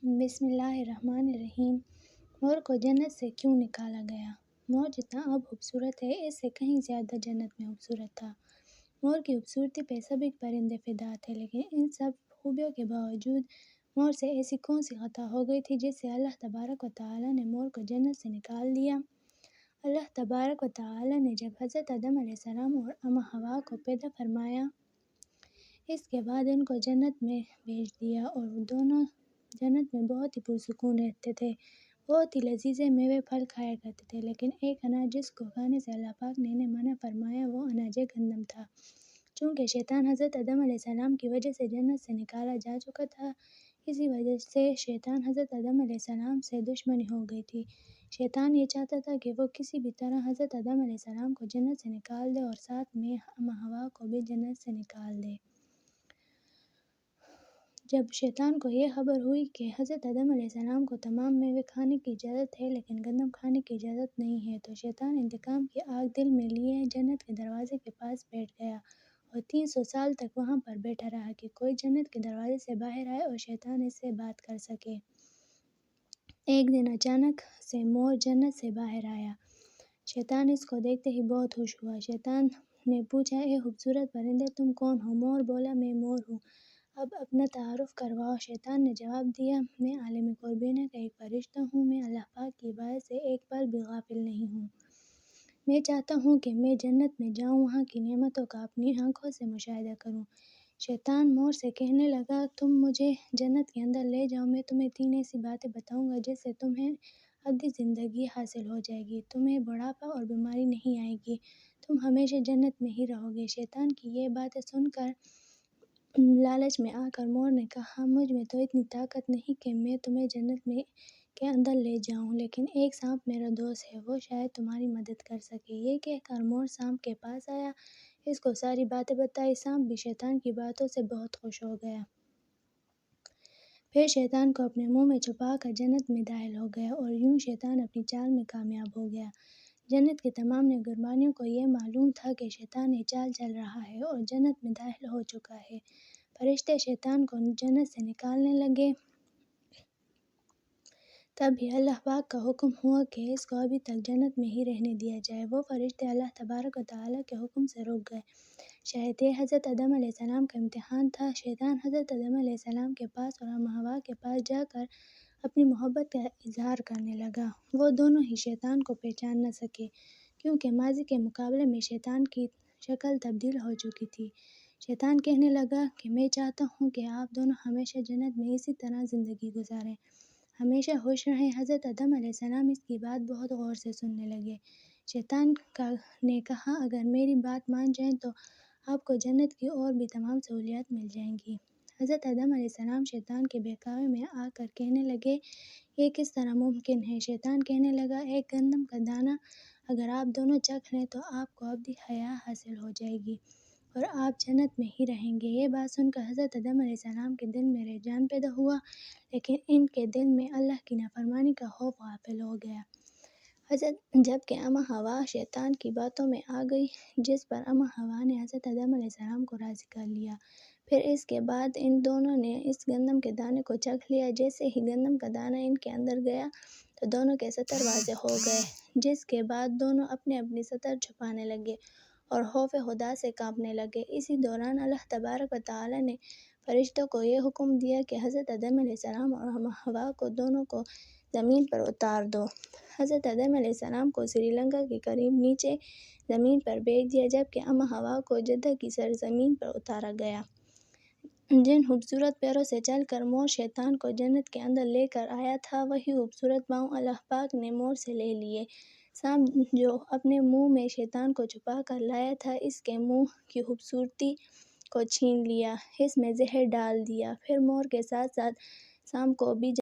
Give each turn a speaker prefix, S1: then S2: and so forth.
S1: بسم اللہ الرحمن الرحیم۔ مور کو جنت سے کیوں نکالا گیا؟ مور جتنا اب خوبصورت ہے اس سے کہیں زیادہ جنت میں خوبصورت تھا۔ مور کی خوبصورتی پہ سبھی پرندے فدا تھے، لیکن ان سب خوبیوں کے باوجود مور سے ایسی کون سی خطا ہو گئی تھی جس سے اللہ تبارک و تعالیٰ نے مور کو جنت سے نکال دیا؟ اللہ تبارک و تعالیٰ نے جب حضرت آدم علیہ السلام اور اماں حوا کو پیدا فرمایا، اس کے بعد ان کو جنت میں بھیج دیا اور وہ دونوں جنت میں بہت ہی پرسکون رہتے تھے، بہت ہی لذیذ میوے پھل کھایا کرتے تھے، لیکن ایک اناج جس کو کھانے سے اللہ پاک نے انہیں منع فرمایا وہ اناج گندم تھا۔ چونکہ شیطان حضرت آدم علیہ السلام کی وجہ سے جنت سے نکالا جا چکا تھا، اسی وجہ سے شیطان حضرت آدم علیہ السلام سے دشمنی ہو گئی تھی۔ شیطان یہ چاہتا تھا کہ وہ کسی بھی طرح حضرت آدم علیہ السلام کو جنت سے نکال دے اور ساتھ میں اماں حوا کو بھی جنت سے نکال دے۔ جب شیطان کو یہ خبر ہوئی کہ حضرت آدم علیہ السلام کو تمام میوے کھانے کی اجازت ہے لیکن گندم کھانے کی اجازت نہیں ہے، تو شیطان انتقام کی آگ دل میں لیے جنت کے دروازے کے پاس بیٹھ گیا اور 300 سال تک وہاں پر بیٹھا رہا کہ کوئی جنت کے دروازے سے باہر آئے اور شیطان اس سے بات کر سکے۔ ایک دن اچانک سے مور جنت سے باہر آیا۔ شیطان اس کو دیکھتے ہی بہت خوش ہوا۔ شیطان نے پوچھا، اے خوبصورت پرندے تم کون ہو؟ مور بولا، میں مور ہوں، اب اپنا تعارف کرواؤ۔ شیطان نے جواب دیا، میں عالم غیبیہ کا ایک فرشتہ ہوں، میں اللہ پاک کی عبادت سے ایک پل بھی غافل نہیں ہوں، میں چاہتا ہوں کہ میں جنت میں جاؤں، وہاں کی نعمتوں کا اپنی آنکھوں سے مشاہدہ کروں۔ شیطان مور سے کہنے لگا، تم مجھے جنت کے اندر لے جاؤ، میں تمہیں 3 ایسی باتیں بتاؤں گا جس سے تمہیں ابدی زندگی حاصل ہو جائے گی، تمہیں بڑھاپا اور بیماری نہیں آئے گی، تم ہمیشہ جنت میں ہی رہو گے۔ شیطان کی یہ باتیں سن کر لالچ میں آ کر مور نے کہا، مجھ میں تو اتنی طاقت نہیں کہ میں تمہیں جنت میں کے اندر لے جاؤں، لیکن ایک سانپ میرا دوست ہے، وہ شاید تمہاری مدد کر سکے۔ یہ کہہ کر مور سانپ کے پاس آیا، اس کو ساری باتیں بتائی۔ سانپ بھی شیطان کی باتوں سے بہت خوش ہو گیا۔ پھر شیطان کو اپنے منہ میں چھپا کر جنت میں داخل ہو گیا اور یوں شیطان اپنی چال میں کامیاب ہو گیا۔ جنت کے تمام نگہبانوں کو یہ معلوم تھا کہ شیطان یہ چال چل رہا ہے اور جنت میں داخل ہو چکا ہے۔ فرشتے شیطان کو جنت سے نکالنے لگے، تبھی اللہ پاک کا حکم ہوا کہ اس کو ابھی تک جنت میں ہی رہنے دیا جائے۔ وہ فرشتے اللہ تبارک و تعالیٰ کے حکم سے رک گئے۔ شاید یہ حضرت آدم علیہ السلام کا امتحان تھا۔ شیطان حضرت آدم علیہ السلام کے پاس اور اماں حوا کے پاس جا کر اپنی محبت کا اظہار کرنے لگا۔ وہ دونوں ہی شیطان کو پہچان نہ سکے، کیونکہ ماضی کے مقابلے میں شیطان کی شکل تبدیل ہو چکی تھی۔ شیطان کہنے لگا کہ میں چاہتا ہوں کہ آپ دونوں ہمیشہ جنت میں اسی طرح زندگی گزاریں، ہمیشہ خوش رہیں۔ حضرت آدم علیہ السلام اس کی بات بہت غور سے سننے لگے۔ شیطان نے کہا، اگر میری بات مان جائیں تو آپ کو جنت کی اور بھی تمام سہولیات مل جائیں گی۔ حضرت آدم علیہ السلام شیطان کے بہکاوے میں آ کر کہنے لگے، یہ کس طرح ممکن ہے؟ شیطان کہنے لگا، ایک گندم کا دانہ اگر آپ دونوں چکھ لیں تو آپ کو ابدی حیات حاصل ہو جائے گی اور آپ جنت میں ہی رہیں گے۔ یہ بات سن کر حضرت آدم علیہ السلام کے دل میں رجعان پیدا ہوا، لیکن ان کے دل میں اللہ کی نافرمانی کا خوف غالب ہو گیا۔ جبکہ اماں حوا شیطان کی باتوں میں آ گئی، جس پر اماں حوا نے حضرت آدم علیہ السلام کو راضی کر لیا۔ پھر اس کے بعد ان دونوں نے اس گندم کے دانے کو چکھ لیا۔ جیسے ہی گندم کا دانہ ان کے اندر گیا تو دونوں کے سطر واضح ہو گئے، جس کے بعد دونوں اپنے اپنے سطر چھپانے لگے اور خوف خدا سے کانپنے لگے۔ اسی دوران اللہ تبارک و تعالیٰ نے فرشتوں کو یہ حکم دیا کہ حضرت آدم علیہ السلام اور اماں حوا کو دونوں کو زمین پر اتار دو۔ حضرت آدم علیہ السلام کو سری لنکا کے قریب نیچے زمین پر پھینک دیا، جبکہ اماں حوا کو جدہ کی سرزمین پر اتارا گیا۔ جن خوبصورت پیروں سے چل کر مور شیطان کو جنت کے اندر لے کر آیا تھا، وہی خوبصورت پاؤں اللہ پاک نے مور سے لے لیے۔ سانپ جو اپنے منہ میں شیطان کو چھپا کر لایا تھا، اس کے منہ کی خوبصورتی کو چھین لیا، اس میں زہر ڈال دیا۔ پھر مور کے ساتھ ساتھ سانپ کو بھی